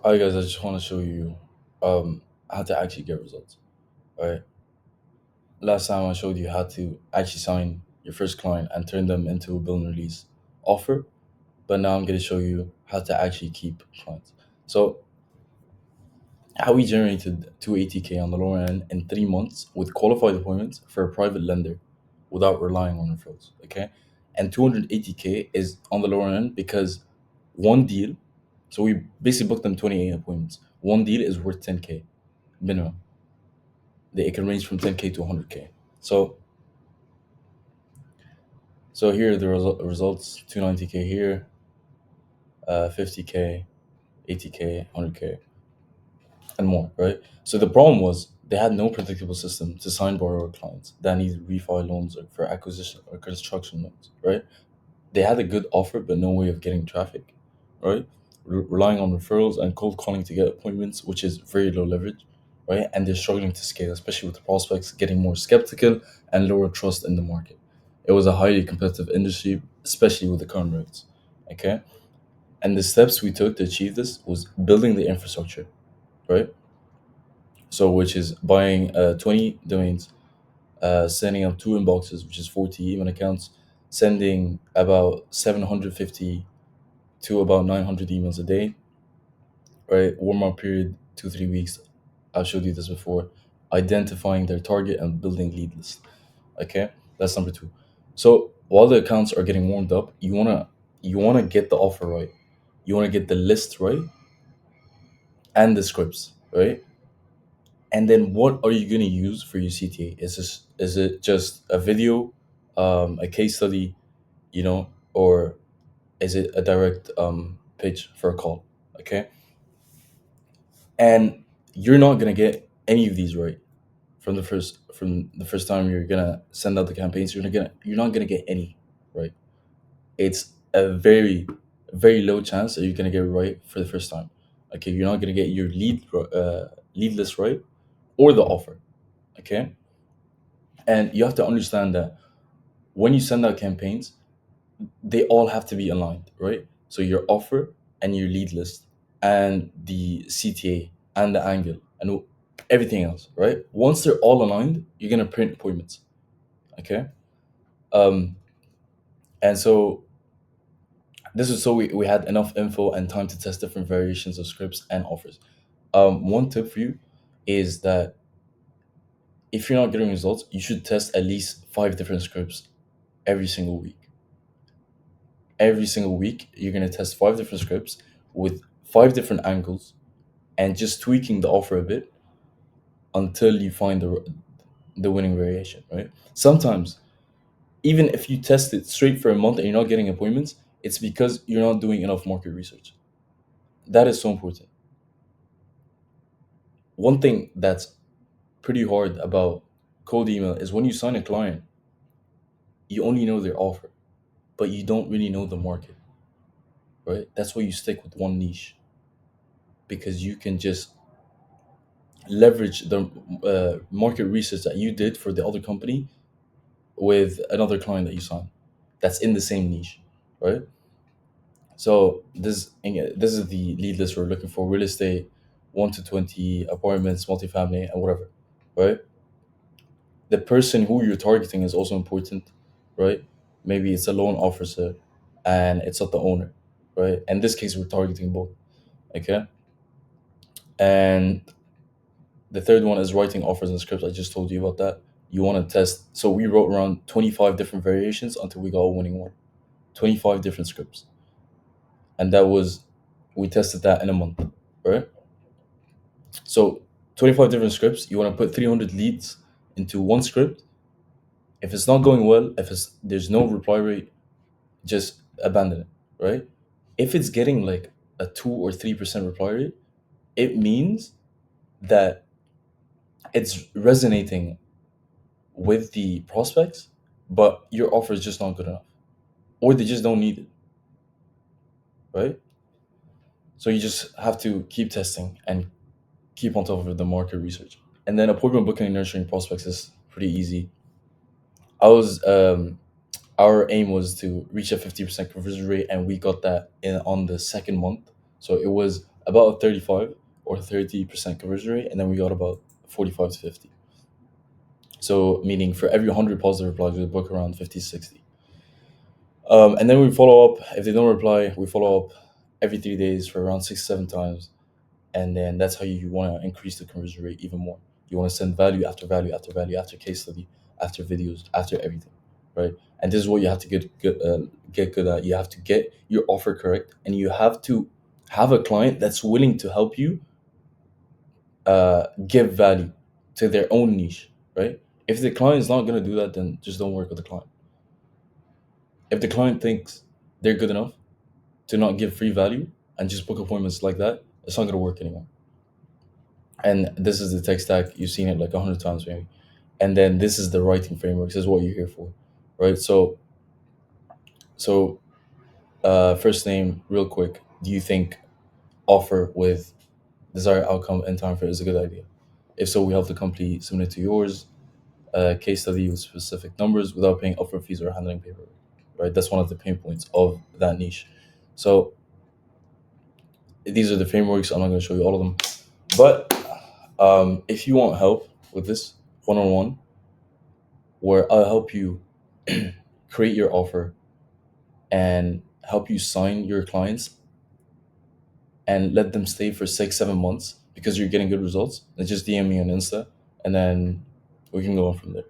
Alright, guys, I just want to show you how to actually get results. All right. Last time I showed you how to actually sign your first client and turn them into a bill and release offer, but now I'm going to show you how to actually keep clients. So, how we generated 280K on the lower end in 3 months with qualified appointments for a private lender without relying on referrals. Okay. And 280K is on the lower end because one deal, so we basically booked them 28 appointments. One deal is worth 10K minimum. It can range from 10K to 100K. So here are the results: 290K here, 50K, 80K, 100K, and more. Right. So the problem was they had no predictable system to sign borrower clients that needed refi loans or for acquisition or construction loans. Right. They had a good offer, but no way of getting traffic. Right. Relying on referrals and cold calling to get appointments, which is very low leverage. Right. And they're struggling to scale, especially with the prospects getting more skeptical and lower trust in the market. It was a highly competitive industry, especially with the current rates. Okay. And the steps we took to achieve this was building the infrastructure, right? So, which is buying 20 domains, setting up two inboxes, which is 40 email accounts, sending about 750 to about 900 emails a day, right? Warm up period, 2, 3 weeks. I've showed you this before. Identifying their target and building lead list. Okay, that's number two. So while the accounts are getting warmed up, you wanna get the offer right. You wanna get the list right and the scripts right. And then what are you gonna use for your CTA? Is it just a video, a case study, or is it a direct pitch for a call? Okay, and you're not gonna get any of these right from the first time you're gonna send out the campaigns. You're not gonna get any right. It's a very very low chance that you're gonna get it right for the first time. Okay, you're not gonna get your lead list right or the offer. Okay, and you have to understand that when you send out campaigns, they all have to be aligned, right? So your offer and your lead list and the CTA and the angle and everything else, right? Once they're all aligned, you're gonna print appointments. Okay, um, and so this is so we had enough info and time to test different variations of scripts and offers. One tip for you is that if you're not getting results, you should test at least 5 different scripts every single week. Every single week, you're going to test 5 different scripts with 5 different angles and just tweaking the offer a bit until you find the winning variation, right? Sometimes, even if you test it straight for a month and you're not getting appointments, it's because you're not doing enough market research. That is so important. One thing that's pretty hard about cold email is when you sign a client, you only know their offer, but you don't really know the market, right? That's why you stick with one niche because you can just leverage the market research that you did for the other company with another client that you sign that's in the same niche, right? So this is the lead list we're looking for: real estate, 1 to 20 apartments, multifamily, and whatever, right? The person who you're targeting is also important, right? Maybe it's a loan officer and it's not the owner, right? In this case, we're targeting both, okay? And the third one is writing offers and scripts. I just told you about that. You want to test. So we wrote around 25 different variations until we got a winning one. 25 different scripts. And we tested that in a month, right? So 25 different scripts. You want to put 300 leads into one script. If it's not going well, if there's no reply rate, just abandon it, right? If it's getting like a 2 or 3% reply rate, it means that it's resonating with the prospects, but your offer is just not good enough, or they just don't need it, right? So you just have to keep testing and keep on top of the market research. And then appointment booking and nurturing prospects is pretty easy. I was Our aim was to reach a 50% conversion rate, and we got that on the second month. So it was about a 35 or 30% conversion rate, and then we got about 45 to 50. So meaning for every 100 positive replies, we book around 50, 60. And then we follow up. If they don't reply, we follow up every 3 days for around 6, 7 times. And then that's how you want to increase the conversion rate even more. You want to send value after value after value after case study, after videos, after everything, right? And this is what you have to get good at. You have to get your offer correct, and you have to have a client that's willing to help you give value to their own niche, right? If the client is not going to do that, then just don't work with the client. If the client thinks they're good enough to not give free value and just book appointments like that, it's not going to work anymore. And this is the tech stack. You've seen it like 100 times maybe. And then this is the writing framework. This is what you're here for, right? So first name, real quick. Do you think offer with desired outcome and time frame is a good idea? If so, we help the company similar to yours. Case study with specific numbers without paying upfront fees or handling paperwork. Right, that's one of the pain points of that niche. So these are the frameworks. I'm not going to show you all of them, but if you want help with this one-on-one, where I'll help you create your offer and help you sign your clients and let them stay for 6, 7 months because you're getting good results, then just DM me on Insta, and then we can go on from there.